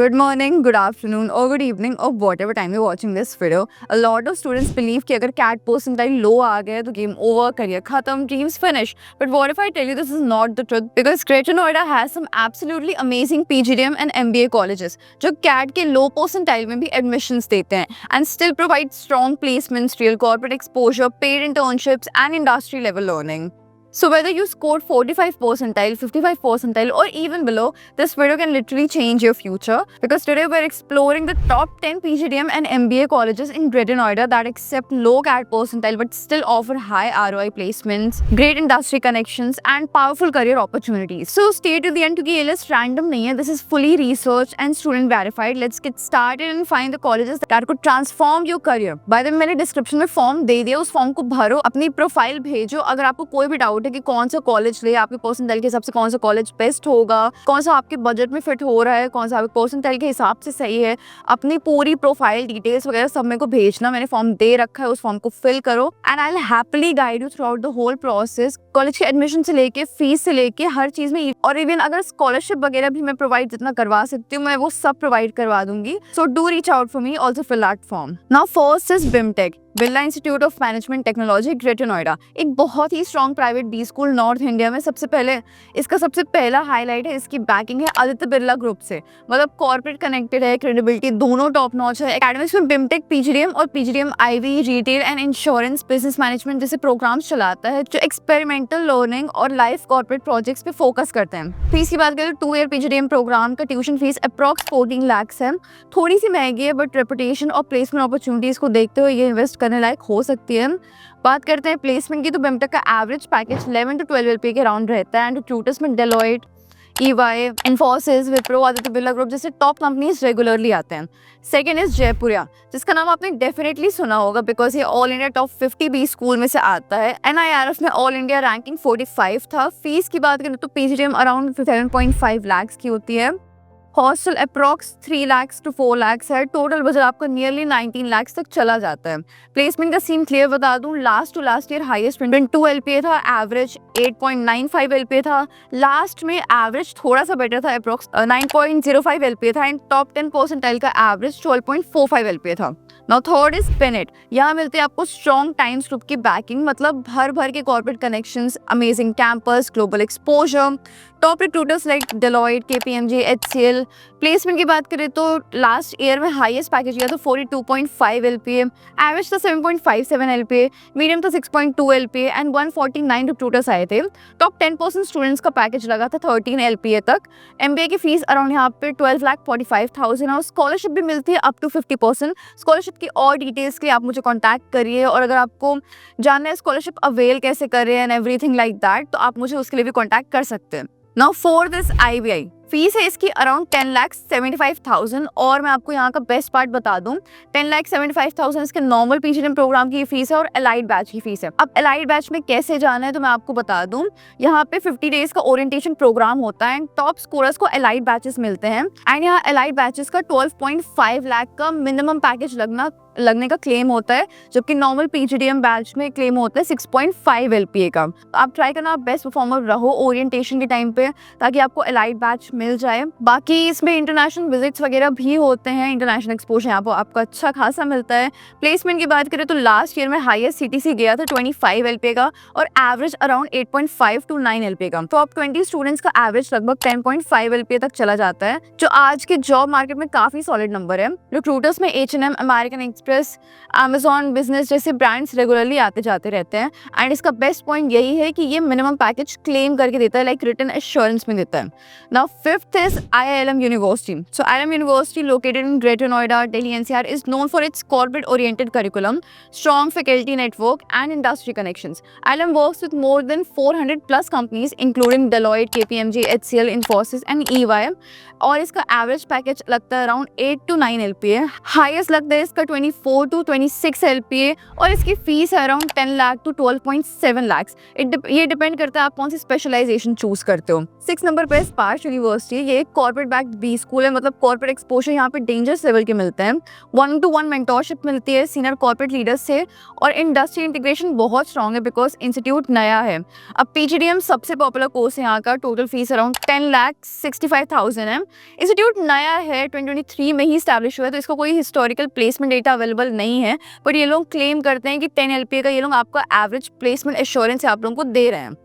Good morning, good afternoon, or good evening, or whatever time you're watching this video. A lot of students believe कि अगर CAT percentile low आ गया तो game over, career खत्म, dreams finish. But what if I tell you this is not the truth? Because Greater Noida has some absolutely amazing PGDM and MBA colleges जो CAT के low percentile में भी admissions देते हैं and still provide strong placements, real corporate exposure, paid internships, and industry level learning. So whether you scored 45 percentile, 55 percentile, or even below, this video can literally change your future. Because today we're exploring the top 10 PGDM and MBA colleges in Greater Noida that accept low CAT percentile but still offer high ROI placements, great industry connections, and powerful career opportunities. So stay to the end because ये list random नहीं है. This is fully researched and student verified. Let's get started and find the colleges that could transform your career. By the way, मैंने description में form दे दिया, उस form को भरो, अपनी profile भेजो. अगर आपको कोई भी doubt है कि कौन सा कॉलेज ले, आपके परसेंटाइल के हिसाब से कौन सा कॉलेज बेस्ट होगा, कौन सा आपके बजट में फिट हो रहा है, कौन सा आपके परसेंटाइल के हिसाब से सही है, अपनी पूरी प्रोफाइल डिटेल्स वगैरह सब मेरे को भेजना. मैंने फॉर्म दे रखा है, उस फॉर्म को फिल करो and I will happily guide you throughout the whole process. College के एडमिशन से लेके फीस से लेके हर चीज में, और इवन अगर स्कॉलरशिप वगैरह भी मैं प्रोवाइड जितना करवा सकती हूँ मैं वो सब प्रोवाइड करवा दूंगी. So do reach out for me, also fill that form. Now first is BIMTECH, Birla institute of management technology, greater Noida. एक बहुत ही strong private B school north India में. सबसे पहले इसका सबसे पहला हाईलाइट है इसकी बैकिंग है आदित्य बिरला ग्रुप से. मतलब कॉर्पोरेट कनेक्टेड है, क्रेडिबिलिटी दोनों टॉप नॉच है. एकेडमिक्स में बिमटेक पीजीडीएम और PGDM IV, retail and insurance, business management जैसे प्रोग्राम्स चलाता है जो एक्सपेरिमेंटल लर्निंग और लाइफ कॉर्पोरेट प्रोजेक्ट्स पे फोकस करते हैं. फीस की बात करें तो 2 ईयर पीजीडीएम प्रोग्राम का ट्यूशन फीस अप्रॉक्स 14 लाख है. थोड़ी सी महंगी है बट रेपुटेशन और प्लेसमेंट अपॉर्चुनिटीज को देखते हुए ये इन्वेस्ट करने लायक हो सकती है. बात करते हैं प्लेसमेंट की तो बिमटेक का एवरेज पैकेज 11 to 12 LPA के अराउंड रहता है. एंड ट्यूटर्स में Deloitte, EY, Infosys, Wipro, Aditya Birla group जैसे टॉप कंपनीज रेगुलरली आते हैं. सेकेंड इज जयपुरिया, जिसका नाम आपने डेफिनेटली सुना होगा बिकॉज ये all India top 50 B school में से आता है. NIRF में ऑल इंडिया रैंकिंग 45 था. फीस की बात करें तो पीजीडीएम अराउंड 7.5 लाख की होती है. Hostel approx 3 lakh to 4 lakh है. टोटल बजट आपका नियरली 19 लाख तक चला जाता है. प्लेसमेंट का सीन क्लियर बता दूं, last to last year highest 22 LPA था, एवरेज 8.95 LPA था. लास्ट में एवरेज थोड़ा सा बेटर था, अप्रॉक्स 9.05 LPA था. एंड टॉप 10 परसेंटाइल का एवरेज 12.45 LPA था. Now third is Bennett. यहाँ मिलते हैं आपको स्ट्रॉन्ग टाइम्स ग्रुप की बैकिंग, मतलब भर के corporate connections, amazing campus, global exposure, top recruiters like Deloitte, KPMG, HCL. Placement की बात करें तो लास्ट ईयर में हाईएस्ट पैकेज किया था 42.5 LPA, एवरेज था 7.57 LPA, मीडियम था 6.2 LPA एंड 149 रिक्रूटर्स आए थे. टॉप 10% स्टूडेंट्स का पैकेज लगा था 13 LPA तक. MBA की फीस अराउंड यहाँ पे 12,45,000 और स्कॉलरशिप भी मिलती है अप टू 50%. स्कॉलरशिप की और डिटेल्स के लिए आप मुझे कॉन्टैक्ट करिए, और अगर आपको जानना है स्कॉलरशिप अवेल कैसे करें एंड एवरीथिंग लाइक दैट तो आप मुझे उसके लिए भी कॉन्टैक्ट कर सकते हैं. Now fourth is IBI. Fees है इसकी अराउंड 10,75,000 और मैं आपको यहाँ का बेस्ट पार्ट बता दूं, 10,75,000 इसके नॉर्मल पीजीडीएम प्रोग्राम की फीस है और एलाइड बैच की फीस है. अब एलाइड बैच में कैसे जाना है तो मैं आपको बता दूं, यहाँ पे 50 डेज का ओरिएंटेशन प्रोग्राम होता है एंड टॉप स्कोरर्स को एलाइड बैचेस मिलते हैं. एंड यहाँ एलाइड बैचेस का 12.5 लाख का मिनिमम पैकेज लगने का क्लेम होता है, जबकि नॉर्मल पीजीडीएम बैच में क्लेम होता है 6.5 LPA का. तो आप ट्राई करना, आप बेस्ट परफॉर्मर रहो ओरिएंटेशन के टाइम पे ताकि आपको एलाइड बैच मिल जाए. बाकी इसमें इंटरनेशनल विजिट्स वगैरह भी होते हैं, इंटरनेशनल एक्सपोजर यहाँ पर आपको अच्छा खासा मिलता है. प्लेसमेंट की बात करें तो लास्ट ईयर में हाईएस्ट CTC गया था 25 LPA का और एवरेज अराउंड 8.5 to 9 LPA का. तो अब 20 स्टूडेंट्स का एवरेज लगभग 10.5 LPA तक चला जाता है, जो आज के जॉब मार्केट में काफी सॉलिड नंबर है. रिक्रूटर्स में H&M, American express, Amazon business जैसे ब्रांड्स रेगुलरली आते जाते रहते हैं. एंड इसका बेस्ट पॉइंट यही है कि ये मिनिमम पैकेज क्लेम करके देता है, लाइक रिटन एश्योरेंस में देता है. Now fifth is IILM university. So IILM university located in greater Noida, Delhi NCR is known for its corporate oriented curriculum, strong faculty network and industry connections. IILM works with more than 400 plus companies including Deloitte, KPMG, HCL, Infosys and EY. और इसका average package लगता है around 8 to 9 LPA. Highest लगता है इसका 24 to 26 LPA और इसकी fees है अराउंड 10 लाख to 12.7 लाख. ये डिपेंड करता है आप कौन सी स्पेशलाइजेशन चूज करते हो. 6 नंबर पे स्पार्श यूनिवर्सिटी यूनिवर्सिटी, ये एक कॉर्पोरेट बैक्ड बी स्कूल है, मतलब कॉर्पोरेट एक्सपोजर यहाँ पे डेंजरस लेवल के मिलते हैं, 1-to-1 मेंटोरशिप मिलती है सीनियर कॉर्पोरेट लीडर्स से, और इंडस्ट्री इंटीग्रेशन बहुत स्ट्रॉन्ग है बिकॉज इंस्टीट्यूट नया है। अब PGDM सबसे पॉपुलर कोर्स है यहाँ का, टोटल फीस अराउंड 10,65,000 है। इंस्टीट्यूट नया है, 2023 में ही स्टैब्लिश हुआ है, तो इसका कोई हिस्टोरिकल प्लेसमेंट डेटा अवेलेबल नहीं है, पर ये लोग क्लेम करते हैं कि 10 LPA का ये लोग आपका एवरेज प्लेसमेंट एश्योरेंस आप लोगों को दे रहे हैं।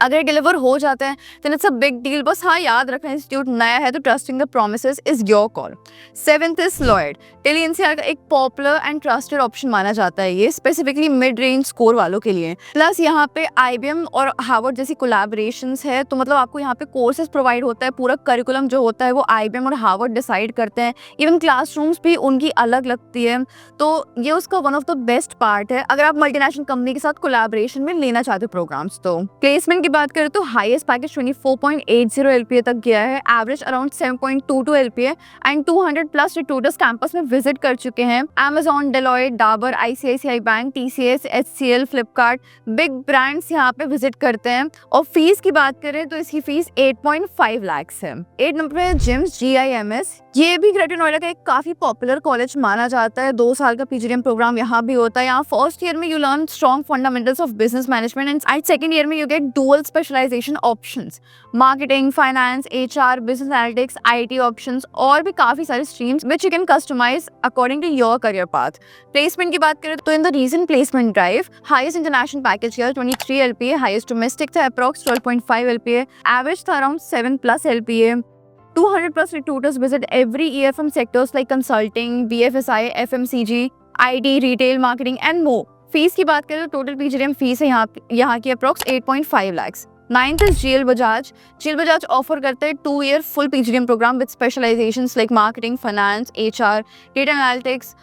अगर डिलीवर हो जाता है तो इट्स अ बिग डील। बस हाँ याद रखना, इंस्टीट्यूट नया है तो trusting the promises is your call. 7th is Lloyd. Delhi NCR का एक पॉपुलर एंड ट्रस्टेड ऑप्शन माना जाता है ये, स्पेसिफिकली मिड रेंज स्कोर वालों के लिए। प्लस यहाँ पे IBM और हार्वर्ड जैसी कोलैबोरेशंस है, तो मतलब आपको यहाँ पे कोर्सेज प्रोवाइड होता है, पूरा करिकुलम जो होता है वो IBM और हार्वर्ड डिसाइड करते हैं, इवन क्लासरूम्स भी उनकी अलग लगती है, तो ये उसका one of the best part है अगर आप मल्टीनेशनल कंपनी के साथ कोलैबोरेशन में लेना चाहते हो प्रोग्राम्स। तो प्लेसमेंट बात करें तो हाईएस्ट पैकेज 24.80 LPA तक गया है, average around 7.22 LPA and 200+ recruiters campus में विजिट कर चुके हैं। Amazon, Deloitte, Dabur, ICICI bank, TCS, HCL, Flipkart, big brands यहाँ पे विजिट करते हैं। और फीस की बात करें तो इसकी फीस 8.5 लाख है। 8 नंबर पे जिम्स GIMS, ये भी ग्रेटर नोएडा का एक काफी पॉपुलर कॉलेज माना जाता है। 2 साल का PGDM प्रोग्राम यहाँ भी होता है। यहाँ फर्स्ट ईयर में you learn strong fundamentals of business management and second year में you get dual specialisation options, marketing, finance, HR, business analytics, IT options और भी काफी सारे streams which you can customise according to your career path. Placement की बात करें तो in the recent placement drive highest international package किया 23 LPA, highest domestic था अप्रॉक्स 12.5 LPA, एवरेज था around 7+ LPA। 200+ recruiters visit every year from sectors like consulting, BFSI, FMCG, IT, retail, marketing and more. Fees की बात करें तो total PGDM fees है यहाँ की approx 8.5 lakhs। 9th is GL Bajaj. GL Bajaj offer करते हैं 2-year full PGDM program with specializations like marketing, finance, HR, data analytics,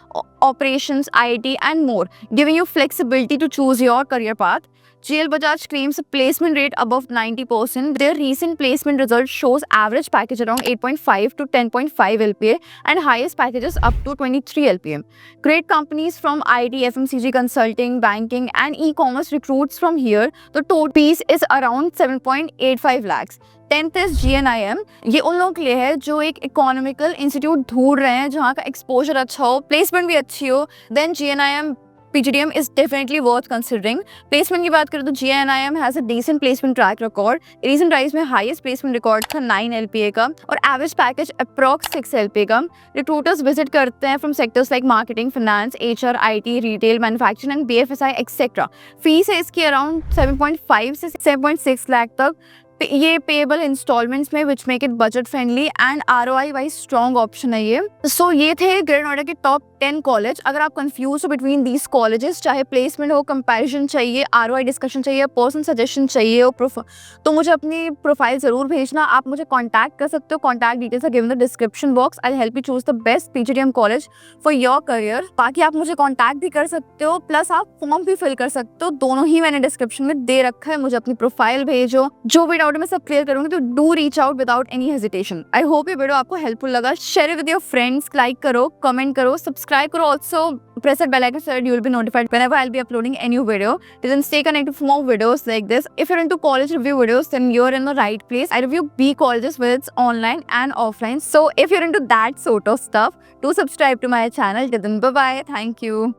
operations, IT and more, giving you flexibility to choose your career path. GL Bajaj claims a placement rate above 90%. Their recent placement result shows average package around 8.5 to 10.5 LPA and highest packages up to 23 LPA. Great companies from IT, FMCG, consulting, banking and e-commerce recruits from here. The total fees is around 7.85 lakhs. 10th is GNIM. ये उन लोगों के लिए है जो एक economical institute ढूंढ रहे हैं जहाँ का एक्सपोजर अच्छा हो, प्लेसमेंट भी अच्छी हो, then GNIM PGDM is definitely worth considering. Placement की बात करें तो GNIM has a decent placement track record. Recent rise में highest placement record था 9 LPA का और average package approx 6 LPA का। Recruiters visit करते हैं from sectors like marketing, finance, HR, IT, retail, manufacturing and BFSI etc. Fees है इसकी around 7.5 से 7.6 लाख तक। ये पेएबल इंस्टॉलमेंट्स में which make it budget friendly and ROI wise strong option है ये। सो ये थे ग्रेटर नोएडा के टॉप 10 कॉलेज। अगर आप कंफ्यूज हो बिटवीन दीज कॉलेजेस, चाहे प्लेसमेंट हो, कंपैरिजन चाहिए, ROI डिस्कशन चाहिए, पर्सनल सजेशन चाहिए हो, तो मुझे अपनी प्रोफाइल जरूर भेजना। आप मुझे कॉन्टैक्ट कर सकते हो, contact details are given in the description box. I help you choose the best PGDM college for your career. बाकी आप मुझे कॉन्टैक्ट भी कर सकते हो, प्लस आप फॉर्म भी फिल कर सकते हो, दोनों ही मैंने डिस्क्रिप्शन में दे रखा है। मुझे अपनी प्रोफाइल भेजो, जो भी डाउट मैं सब क्लियर करूंगी, तो do reach out without any hesitation. I hope ये वीडियो आपको हेल्पफुल लगा। Share with your friends, like करो, कमेंट करो, सब्सक्राइब करो, also press that bell icon so that you will be notified whenever I'll be uploading a new video. Then stay connected for more videos like this. If you're into college review videos, then you're in the right place. I review B colleges whether it's online and offline. So if you're into that sort of stuff, do subscribe to my channel. Till then, bye bye. Thank you.